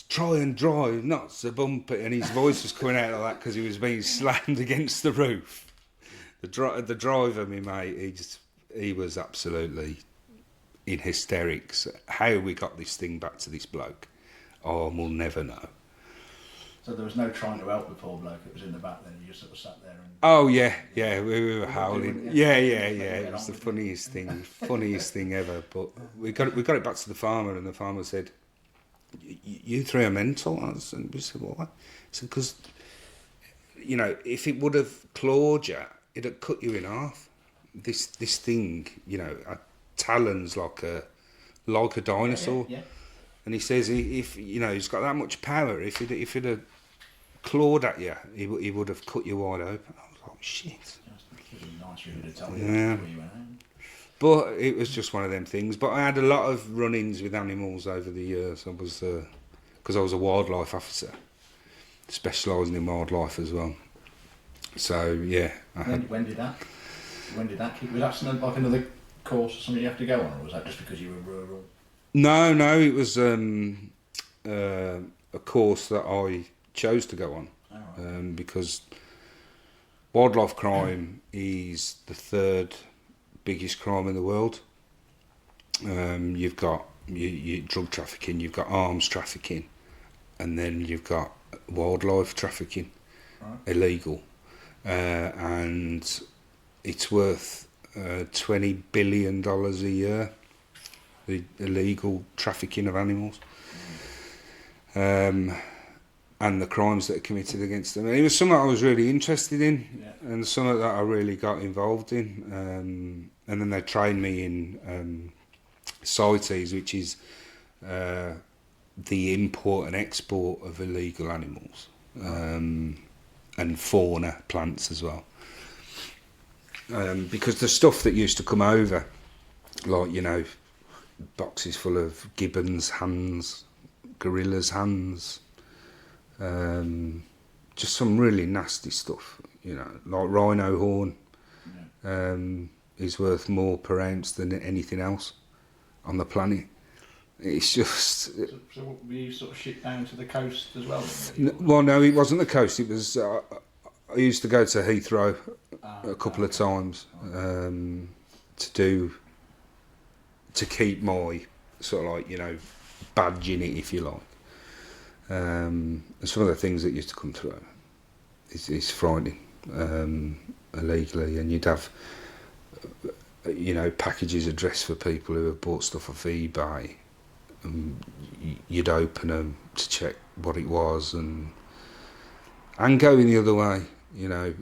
try and drive, not so bumpy, and his voice was coming out like that because he was being slammed against the roof. The driver, my mate, he was absolutely in hysterics. How we got this thing back to this bloke, we'll never know. So there was no trying to help the poor bloke that was in the back then, you just sort of sat there and... Oh yeah, we were howling. Yeah. Get It was on the with funniest thing ever. But we got it back to the farmer, and the farmer said, "You three are mental." And we said, "Why?" He said, "Because, you know, if it would have clawed you, it'd have cut you in half. This thing, you know, talons like a dinosaur." Yeah. And he says, if you know, he's got that much power. If it had clawed at you, he would have cut you wide open. I was like, shit. It would be nice if you would have told me Yeah. before you went home. But it was just one of them things. But I had a lot of run-ins with animals over the years. I was, because I was a wildlife officer, specialising in wildlife as well. So yeah. When did that kick? Was that something like another course or something you have to go on, or was that just because you were rural? No, it was a course that I chose to go on. Oh, right. Because wildlife crime is the third biggest crime in the world. You've got you drug trafficking, you've got arms trafficking, and then you've got wildlife trafficking, Right. illegal, and it's worth $20 billion a year. The illegal trafficking of animals, and the crimes that are committed against them. And it was something I was really interested in, and something that I really got involved in. And then they trained me in CITES, which is the import and export of illegal animals, and fauna, plants as well. Because the stuff that used to come over, like, you know, boxes full of gibbons' hands, gorillas' hands, just some really nasty stuff, you know, like rhino horn, is worth more per ounce than anything else on the planet. It's just... So were you sort of shipped down to the coast as well? Well, no, it wasn't the coast. It was... I used to go to Heathrow a couple of times to keep my sort of like, you know, badge in it, if you like. And some of the things that used to come through is frightening, illegally, and you'd have, you know, packages addressed for people who have bought stuff off eBay, and you'd open them to check what it was, and going the other way, you know.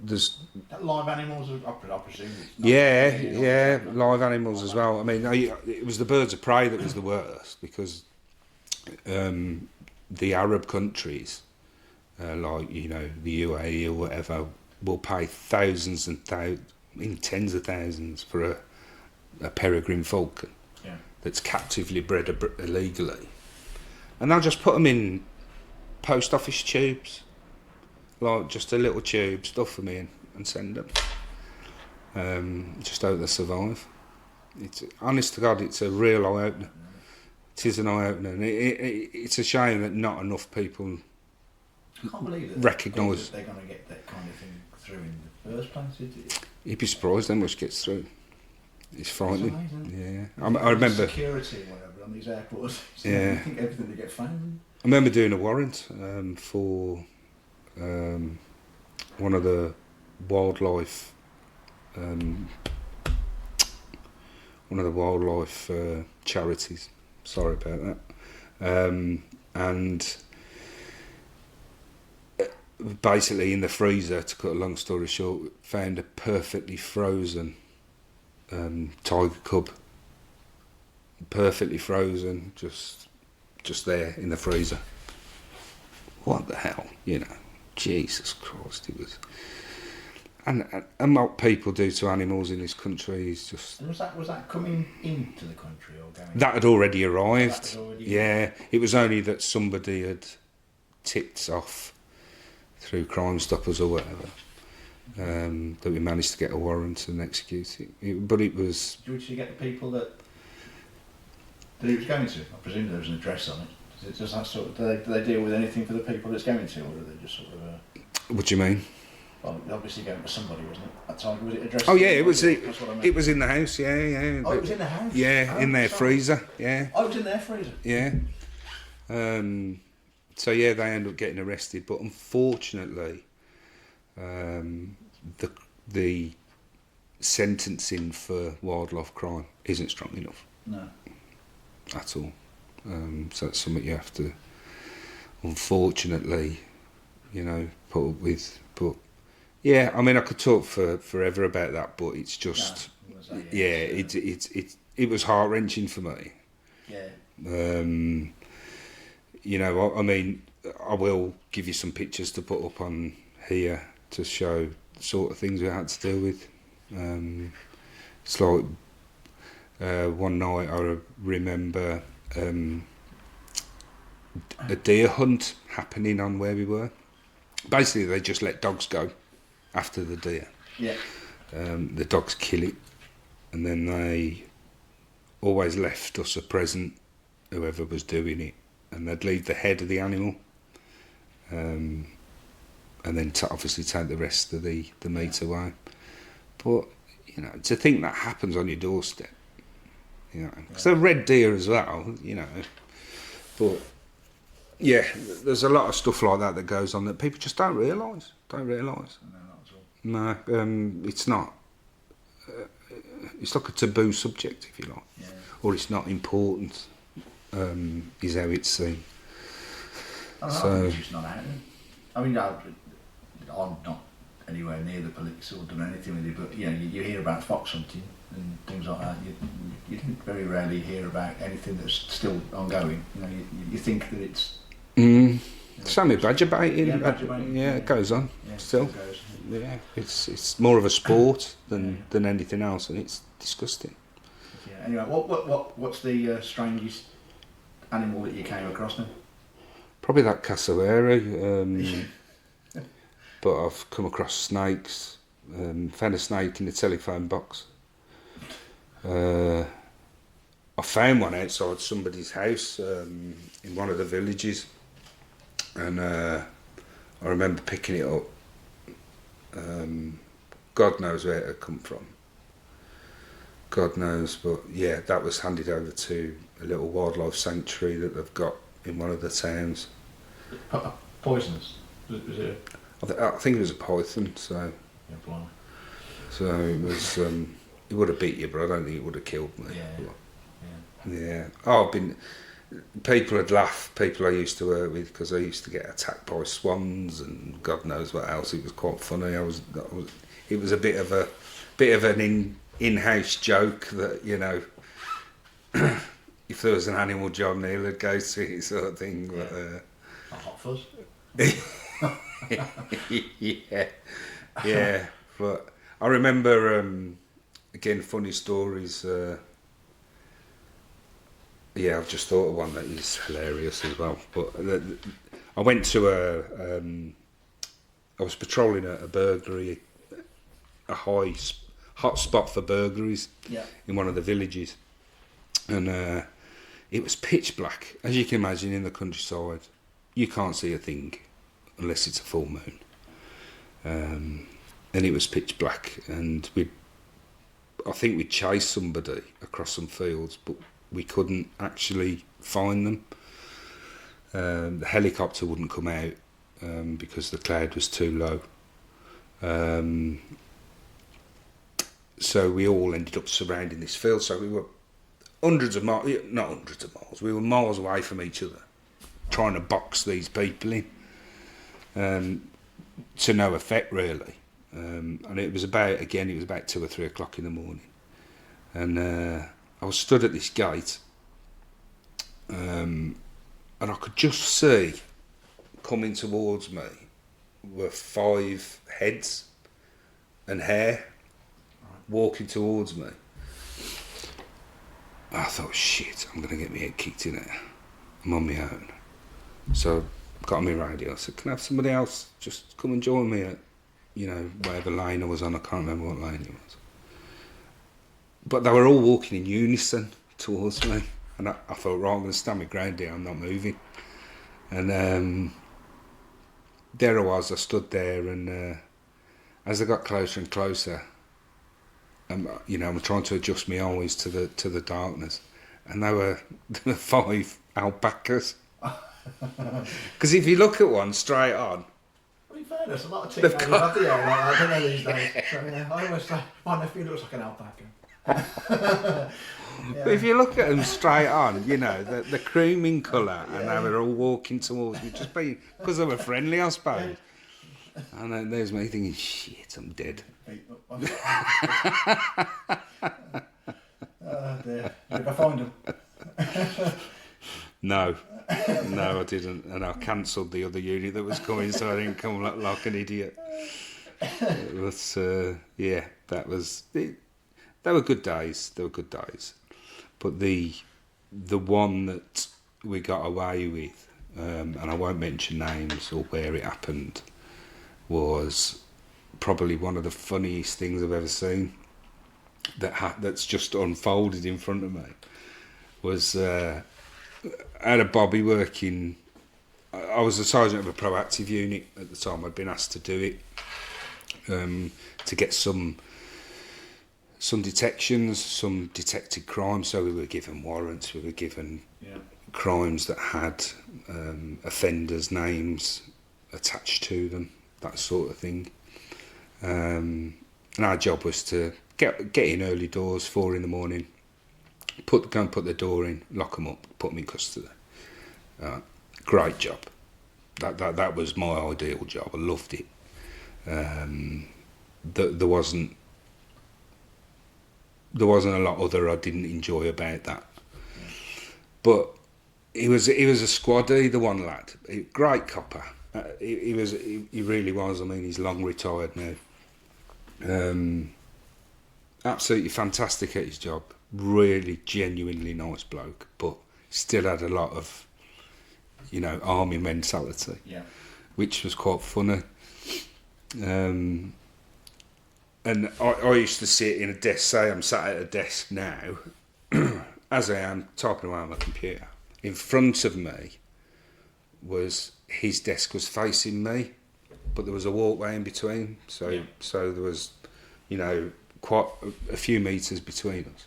There's live animals, I presume. It's not live animals as well. I mean, it was the birds of prey that was the worst, because the Arab countries, like, you know, the UAE or whatever, will pay thousands and tens of thousands for a peregrine falcon that's captively bred illegally, and they'll just put them in post office tubes. Like just a little tube, stuff them in and send them. Just hope they survive. It's honest to God, it's a real eye opener. It is an eye opener, and it's a shame that not enough people I can't believe that recognise. They're going to get that kind of thing through in the first place. You'd be surprised how much gets through. It's frightening. Amazing. Yeah, I remember security and whatever on these airports. Yeah. I think everything to get found. I remember doing a warrant for one of the wildlife one of the wildlife charities. Sorry about that. And basically in the freezer, to cut a long story short, found a perfectly frozen tiger cub. Perfectly frozen, just there in the freezer. What the hell, you know? Jesus Christ, it was. And what people do to animals in this country is just. And was that coming into the country or going? That had already arrived. That had already- Yeah, it was only that somebody had tipped off through Crime Stoppers or whatever that we managed to get a warrant and execute it. But it was. Did you get the people that it was going to? I presume there was an address on it. Does that sort of, do they deal with anything for the people it's going to, or are they just sort of? What do you mean? Well, obviously going to somebody, wasn't it? That time was it addressed? Oh yeah, it was. That's what I meant. It was in the house. Yeah. Oh, it was in the house. Yeah, Oh, in their sorry. freezer. Yeah. Oh, it was in their freezer. Yeah. So yeah, they ended up getting arrested, but unfortunately, the sentencing for wildlife crime isn't strong enough No. at all. So that's something you have to, unfortunately, put up with. But yeah, I mean, I could talk for forever about that, but it's just, it was heart wrenching for me. Yeah. I mean, I will give you some pictures to put up on here to show the sort of things we had to deal with. It's like one night I remember a deer hunt happening on where we were. Basically, they just let dogs go after the deer. Yeah. The dogs kill it, and then they always left us a present, whoever was doing it, and they'd leave the head of the animal, and then obviously take the rest of the meat away. But to think that happens on your doorstep, because they're red deer as well, But yeah, there's a lot of stuff like that goes on that people just don't realise. No, not at all. No, it's not. It's like a taboo subject, if you like, Yeah. or it's not important. Is how it's seen. I don't know, So- it's just not out there. I mean, I'm not anywhere near the police or done anything with it, but you hear about fox hunting and things like that. You very rarely hear about anything that's still ongoing. You think that it's Same with badger baiting. Yeah, badger baiting, Yeah, it goes on still. goes. Yeah, it's more of a sport than anything else, and it's disgusting. Yeah. Anyway, what's the strangest animal that you came across then? Probably that cassowary, but I've come across snakes. Found a snake in the telephone box. I found one outside somebody's house in one of the villages, and I remember picking it up. God knows where it had come from. God knows, but yeah, that was handed over to a little wildlife sanctuary that they've got in one of the towns. Poisonous. Was it? I think it was a python, so Yeah, blimey. it was. It would have beat you, but I don't think it would have killed me. Yeah. Yeah. Oh, people would laugh. People I used to work with, because I used to get attacked by swans and God knows what else. It was quite funny. It was a bit of an in-house joke that if there was an animal, John Neal would go to it, sort of thing. But, A hot fuzz. yeah. But I remember again funny stories. Yeah, I've just thought of one that is hilarious as well. But I went to I was patrolling a burglary, a hot spot for burglaries in one of the villages, and it was pitch black. As you can imagine, in the countryside, you can't see a thing unless it's a full moon. And it was pitch black, and I think we chased somebody across some fields, but we couldn't actually find them. The helicopter wouldn't come out because the cloud was too low. so we all ended up surrounding this field. So we were hundreds of miles, not hundreds of miles, we were miles away from each other, trying to box these people in, to no effect really. And it was about 2 or 3 o'clock in the morning. And I was stood at this gate, and I could just see coming towards me were 5 heads and hair walking towards me. I thought, shit, I'm going to get my head kicked in it. I'm on my own. So I got on my radio. I said, can I have somebody else just come and join me at, whatever lane I was on. I can't remember what lane it was. But they were all walking in unison towards me. And I thought, right, I'm going to stand my ground here. I'm not moving. And there I was. I stood there, and as I got closer and closer, I'm trying to adjust my eyes to the darkness, and there were 5 alpacas. Because if you look at one straight on, Well, in fairness, a lot of teenagers have the hair like that, don't they, these days? So, yeah, I always say, my nephew looks like an alpaca. but if you look at them straight on, the creaming colour, and they were all walking towards me, just because they were friendly, I suppose. And then there's me thinking, shit, I'm dead. Oh dear. Did I find them? No, I didn't, and I cancelled the other unit that was coming, so I didn't come like an idiot. But that was it. They were good days. But the one that we got away with, and I won't mention names or where it happened, was probably one of the funniest things I've ever seen. That's just unfolded in front of me. Was I had a Bobby working. I was a sergeant of a proactive unit at the time. I'd been asked to do it to get some detections, some detected crimes. So we were given warrants. We were given crimes that had offenders' names attached to them, that sort of thing. And our job was to get in early doors, 4 a.m, go and put the door in, lock them up, put them in custody. Great job. That was my ideal job. I loved it. There wasn't a lot other I didn't enjoy about that. But he was a squaddie, the one lad. Great copper. He really was. I mean, he's long retired now. Absolutely fantastic at his job. Really genuinely nice bloke, but still had a lot of, army mentality, which was quite funny. And I used to sit in a desk. Say I'm sat at a desk now, as I am typing away on my computer. In front of me his desk was facing me, but there was a walkway in between. So there was, quite a few metres between us.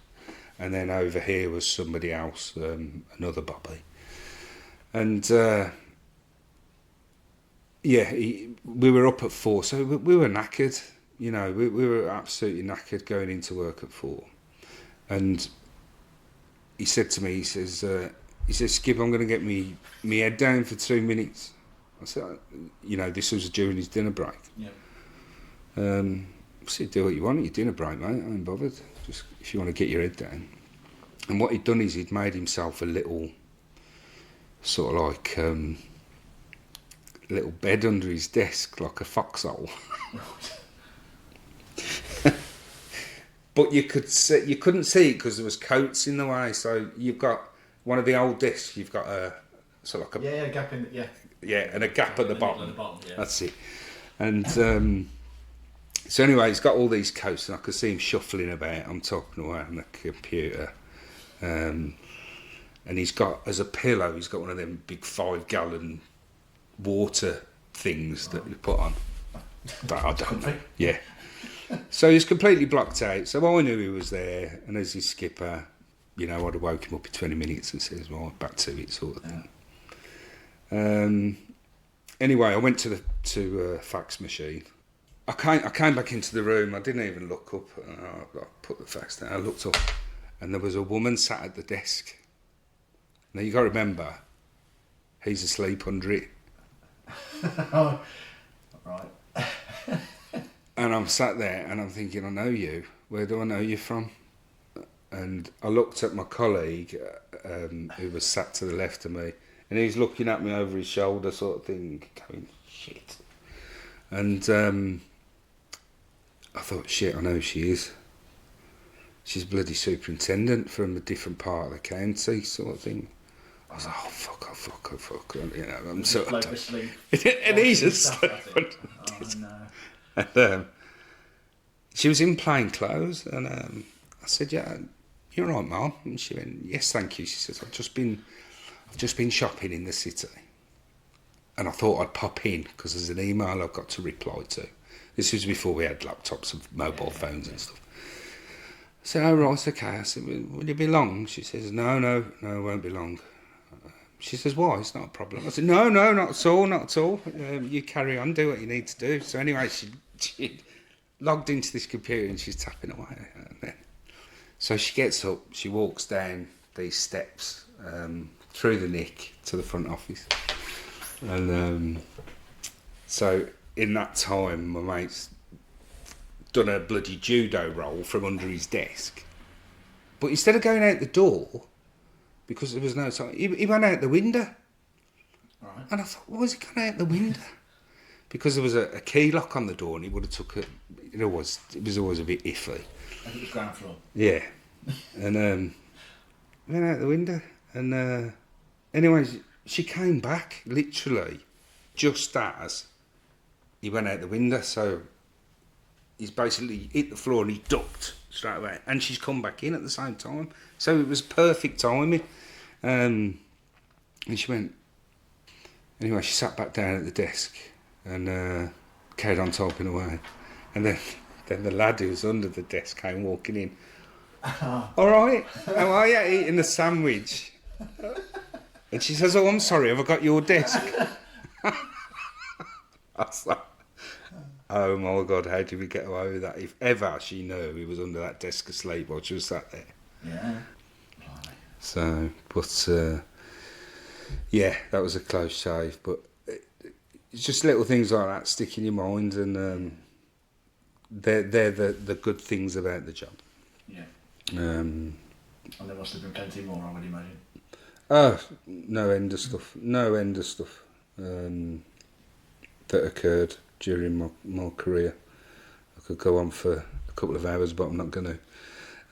And then over here was somebody else, another Bobby. And we were up at 4, so we were knackered. We were absolutely knackered going into work at 4. And he said to me, he says, Skip, I'm going to get me head down for 2 minutes. I said, this was during his dinner break. I said, do what you want at your dinner break, mate. I ain't bothered. Just if you want to get your head down. And what he'd done is he'd made himself a little, sort of like, little bed under his desk, like a foxhole. But you couldn't see it because there was coats in the way. So you've got one of the old desks. You've got a sort of like a gap in and a gap at the bottom. Yeah. That's it. And so anyway, he's got all these coats, and I could see him shuffling about. I'm talking away on the computer, and he's got as a pillow. He's got one of them big 5-gallon water things that you put on. But I don't know. Yeah. So he's completely blocked out. So I knew he was there, and as his skipper, I'd have woke him up in 20 minutes and says, "Well, back to it," sort of thing. Anyway, I went to the fax machine, I came back into the room. I didn't even look up. I put the fax down. I looked up, and there was a woman sat at the desk. Now you got to remember, he's asleep under it, Oh, right. and I'm sat there and I'm thinking, I know you. Where do I know you from? And I looked at my colleague, who was sat to the left of me, and he's looking at me over his shoulder, sort of thing, going, shit. And I thought, shit, I know who she is. She's bloody superintendent from a different part of the county, sort of thing. I was like, oh fuck. You know, I'm sort Bloke of. asleep. And he's Stuff, I asleep. think. Oh, no. And she was in plain clothes, and I said, yeah, you're right, Mum. And she went, yes, thank you. She says, I've just been shopping in the city, and I thought I'd pop in because there's an email I've got to reply to. This was before we had laptops and mobile phones and stuff. I said, oh, right, okay. I said, will you be long? She says, no, it won't be long. She says, why? It's not a problem. I said, no, not at all. You carry on, do what you need to do. So anyway, she logged into this computer and she's tapping away. And then, so she gets up, she walks down these steps through the nick to the front office. And so in that time, my mate's done a bloody judo roll from under his desk. But instead of going out the door, because there was no time, he went out the window. Right. And I thought, why is he going out the window? Because there was a key lock on the door, and he would have took it. It was always a bit iffy. I think it was ground floor. Yeah. And went out the window. And anyways, she came back, literally, just as he went out the window. So he's basically hit the floor and he ducked straight away. And she's come back in at the same time. So it was perfect timing. And she went... Anyway, she sat back down at the desk and carried on typing away. And then the lad who was under the desk came walking in. All right, how are you? Eating a sandwich. And she says, oh, I'm sorry, have I got your desk? I was like, oh my God, how did we get away with that? If ever she knew he was under that desk asleep while she was sat there. Yeah. So, but yeah, that was a close shave. But it's just little things like that stick in your mind, and they're the good things about the job. Yeah. Um, And there must have been plenty more, I would imagine. Oh, no end of stuff that occurred during my career. I could go on for a couple of hours, but I'm not going to.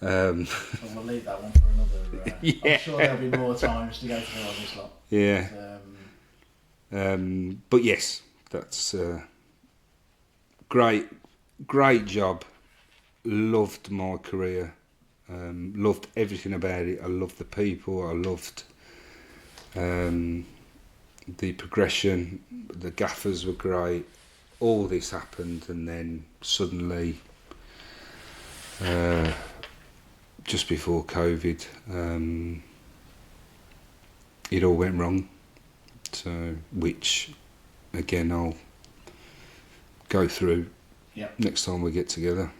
Well, we'll leave that one for another. Yeah. I'm sure there'll be more times to go through on this lot. Yeah. But, But yes, that's great job. Loved my career. Loved everything about it. I loved the people. I loved the progression. The gaffers were great. All this happened, and then suddenly, just before COVID, it all went wrong. So, which again I'll go through next time we get together.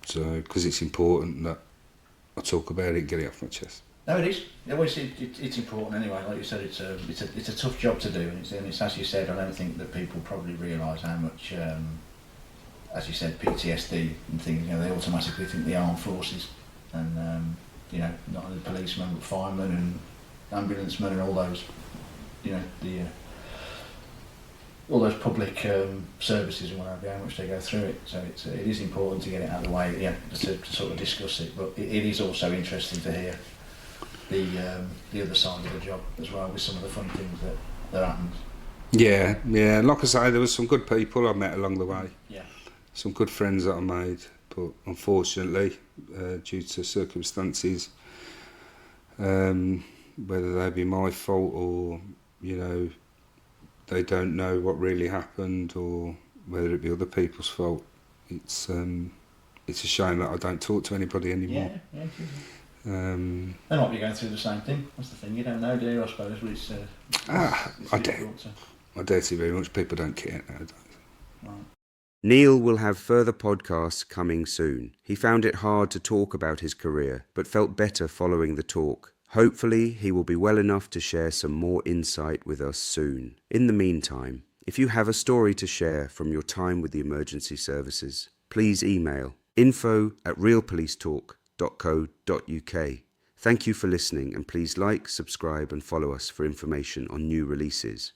So, because it's important that I talk about it and get it off my chest. no, it is. It's important anyway. Like you said, it's a tough job to do, and it's as you said. I don't think that people probably realise how much, as you said, PTSD and things. You know, they automatically think the armed forces, and you know, not only policemen but firemen and ambulancemen and all those. You know, all those public services and what have you, how much they go through it. So it is important to get it out of the way, to sort of discuss it. But it is also interesting to hear the other side of the job as well, with some of the fun things that happened. Yeah. Like I say, there was some good people I met along the way. Yeah. Some good friends that I made, but unfortunately, due to circumstances, whether they be my fault or, you know, they don't know what really happened, or whether it be other people's fault. It's a shame that I don't talk to anybody anymore. Yeah. They might be going through the same thing. That's the thing. You don't know, do you? I suppose. But it's I difficult to... doubt it very much. People don't care nowadays. Right. Neil will have further podcasts coming soon. He found it hard to talk about his career, but felt better following the talk. Hopefully, he will be well enough to share some more insight with us soon. In the meantime, if you have a story to share from your time with the emergency services, please email info@realpolicetalk.co.uk. Thank you for listening, and please like, subscribe and follow us for information on new releases.